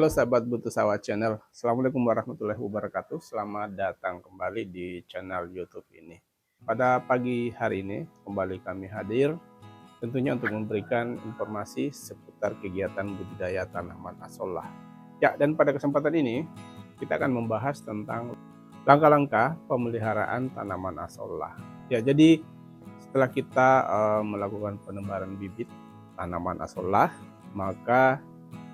Halo sahabat Butuh Sawah Channel, Assalamualaikum warahmatullahi wabarakatuh. Selamat datang kembali di channel YouTube ini. Pada pagi hari ini kembali kami hadir tentunya untuk memberikan informasi seputar kegiatan budidaya tanaman asollah. Ya, dan pada kesempatan ini kita akan membahas tentang langkah-langkah pemeliharaan tanaman asollah. Ya, jadi setelah kita melakukan penebaran bibit tanaman asollah, maka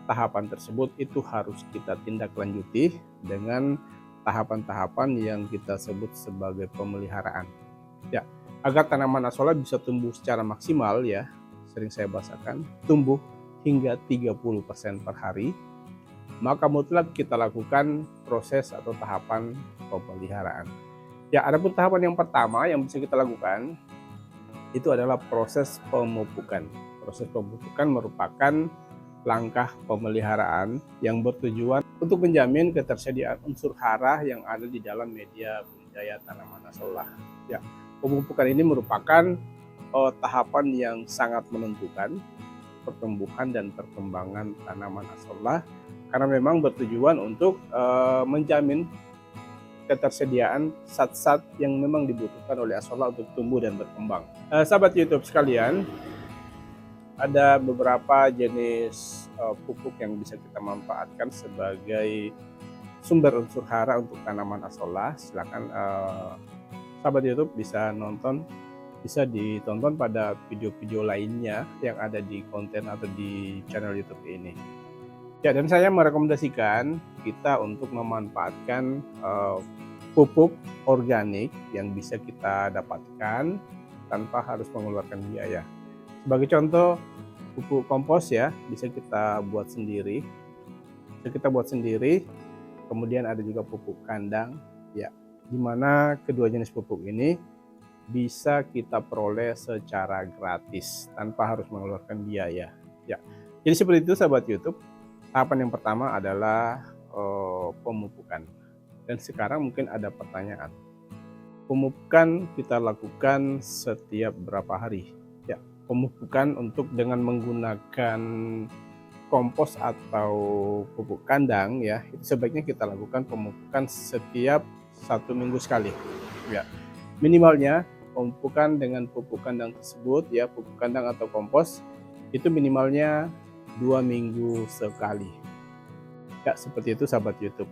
tahapan tersebut itu harus kita tindak lanjuti dengan tahapan-tahapan yang kita sebut sebagai pemeliharaan. Ya, agar tanaman asollah bisa tumbuh secara maksimal ya, sering saya bahasakan, tumbuh hingga 30% per hari, maka mutlak kita lakukan proses atau tahapan pemeliharaan. Ya, adapun tahapan yang pertama yang bisa kita lakukan itu adalah proses pemupukan. Proses pemupukan merupakan langkah pemeliharaan yang bertujuan untuk menjamin ketersediaan unsur hara yang ada di dalam media budidaya tanaman asollah. Ya, pemupukan ini merupakan tahapan yang sangat menentukan pertumbuhan dan perkembangan tanaman asollah karena memang bertujuan untuk menjamin ketersediaan zat-zat yang memang dibutuhkan oleh asollah untuk tumbuh dan berkembang. Sahabat YouTube sekalian, ada beberapa jenis pupuk yang bisa kita manfaatkan sebagai sumber unsur hara untuk tanaman asollah. Silakan sahabat YouTube bisa ditonton pada video-video lainnya yang ada di konten atau di channel YouTube ini. Ya, dan saya merekomendasikan kita untuk memanfaatkan pupuk organik yang bisa kita dapatkan tanpa harus mengeluarkan biaya. Sebagai contoh, pupuk kompos ya, bisa kita buat sendiri. Kemudian ada juga pupuk kandang ya, di mana kedua jenis pupuk ini bisa kita peroleh secara gratis tanpa harus mengeluarkan biaya. Ya, jadi seperti itu sahabat YouTube. Tahapan yang pertama adalah pemupukan. Dan sekarang mungkin ada pertanyaan. Pemupukan kita lakukan setiap berapa hari? Ya, pemupukan untuk dengan menggunakan kompos atau pupuk kandang ya, itu sebaiknya kita lakukan pemupukan setiap 1 minggu sekali ya. Minimalnya pemupukan dengan pupuk kandang tersebut ya, pupuk kandang atau kompos itu minimalnya 2 minggu sekali ya. Seperti itu sahabat YouTube.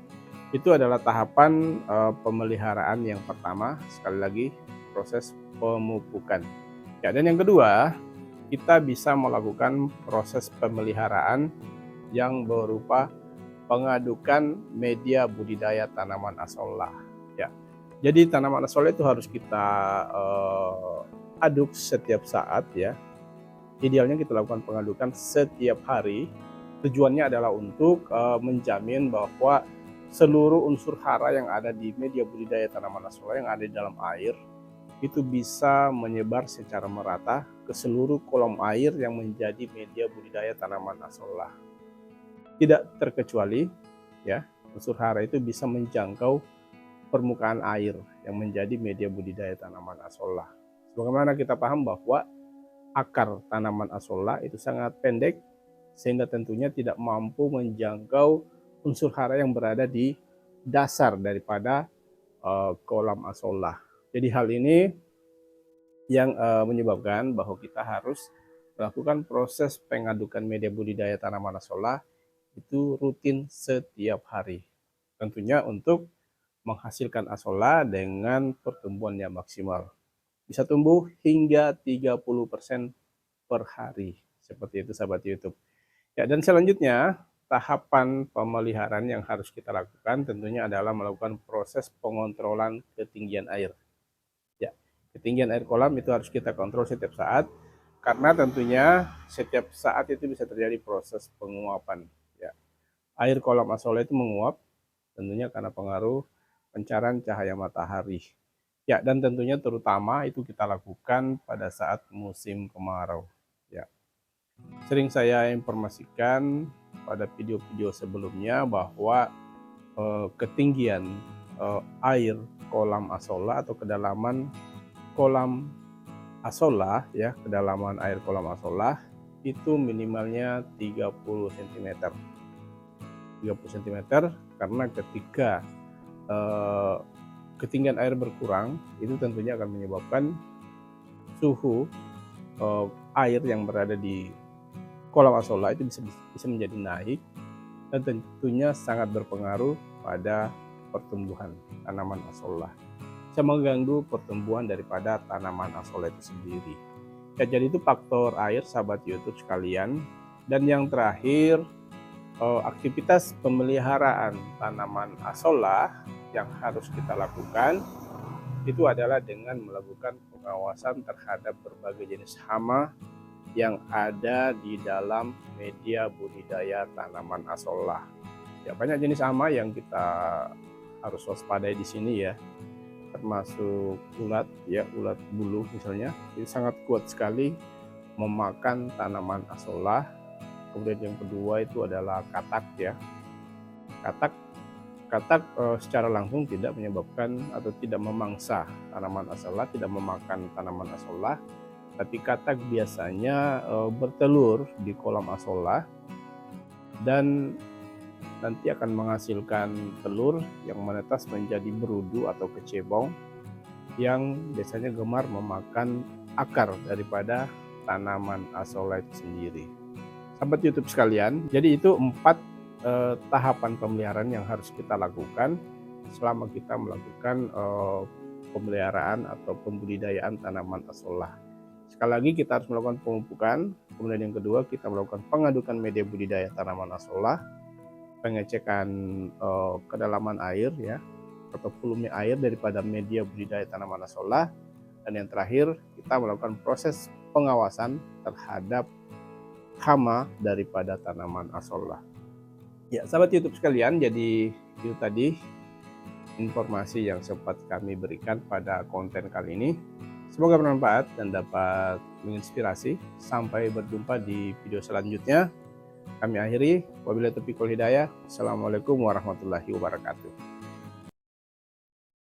Itu adalah tahapan pemeliharaan yang pertama. Sekali lagi, proses pemupukan ya. Dan yang kedua, kita bisa melakukan proses pemeliharaan yang berupa pengadukan media budidaya tanaman asollah ya. Jadi tanaman asollah itu harus kita aduk setiap saat ya. Idealnya kita lakukan pengadukan setiap hari. Tujuannya adalah untuk menjamin bahwa seluruh unsur hara yang ada di media budidaya tanaman asollah yang ada di dalam air itu bisa menyebar secara merata ke seluruh kolom air yang menjadi media budidaya tanaman asollah. Tidak terkecuali ya, unsur hara itu bisa menjangkau permukaan air yang menjadi media budidaya tanaman asollah. Sebagaimana kita paham bahwa akar tanaman asollah itu sangat pendek sehingga tentunya tidak mampu menjangkau unsur hara yang berada di dasar daripada kolam asollah. Jadi hal ini yang menyebabkan bahwa kita harus melakukan proses pengadukan media budidaya tanaman asollah itu rutin setiap hari. Tentunya untuk menghasilkan asollah dengan pertumbuhan yang maksimal. Bisa tumbuh hingga 30% per hari. Seperti itu sahabat YouTube. Ya, dan selanjutnya tahapan pemeliharaan yang harus kita lakukan tentunya adalah melakukan proses pengontrolan ketinggian air. Ya, ketinggian air kolam itu harus kita kontrol setiap saat karena tentunya setiap saat itu bisa terjadi proses penguapan. Ya, air kolam asollah itu menguap tentunya karena pengaruh pancaran cahaya matahari. Ya, dan tentunya terutama itu kita lakukan pada saat musim kemarau. Ya, sering saya informasikan pada video-video sebelumnya bahwa ketinggian air kolam asollah atau kedalaman kolam asollah ya, kedalaman air kolam asollah itu minimalnya 30 cm. 30 cm, karena ketika ketinggian air berkurang itu tentunya akan menyebabkan suhu air yang berada di kolam asolla itu bisa menjadi naik, dan tentunya sangat berpengaruh pada pertumbuhan tanaman asolla, bisa mengganggu pertumbuhan daripada tanaman asolla itu sendiri. Ya, jadi itu faktor air, sahabat YouTube sekalian. Dan yang terakhir, aktivitas pemeliharaan tanaman asolla yang harus kita lakukan itu adalah dengan melakukan pengawasan terhadap berbagai jenis hama yang ada di dalam media budidaya tanaman asolla. Ya, banyak jenis hama yang kita harus waspadai di sini ya, termasuk ulat ya, ulat bulu misalnya, itu sangat kuat sekali memakan tanaman asolla. Kemudian yang kedua itu adalah katak ya. Katak secara langsung tidak menyebabkan atau tidak memangsa tanaman asolla, tidak memakan tanaman asolla, tapi katak biasanya bertelur di kolam asolla dan nanti akan menghasilkan telur yang menetas menjadi berudu atau kecebong yang biasanya gemar memakan akar daripada tanaman asolla itu sendiri. Sahabat YouTube sekalian, jadi itu 4 tahapan pemeliharaan yang harus kita lakukan selama kita melakukan pemeliharaan atau pembudidayaan tanaman asolla. Sekali lagi, kita harus melakukan pemupukan, kemudian yang kedua kita melakukan pengadukan media budidaya tanaman asolla, pengecekan kedalaman air ya, atau volume air daripada media budidaya tanaman asolla, dan yang terakhir kita melakukan proses pengawasan terhadap hama daripada tanaman asolla. Ya, sahabat YouTube sekalian, jadi itu tadi informasi yang sempat kami berikan pada konten kali ini. Semoga bermanfaat dan dapat menginspirasi. Sampai berjumpa di video selanjutnya. Kami akhiri, wabillahi taufiq wal hidayah. Assalamualaikum warahmatullahi wabarakatuh.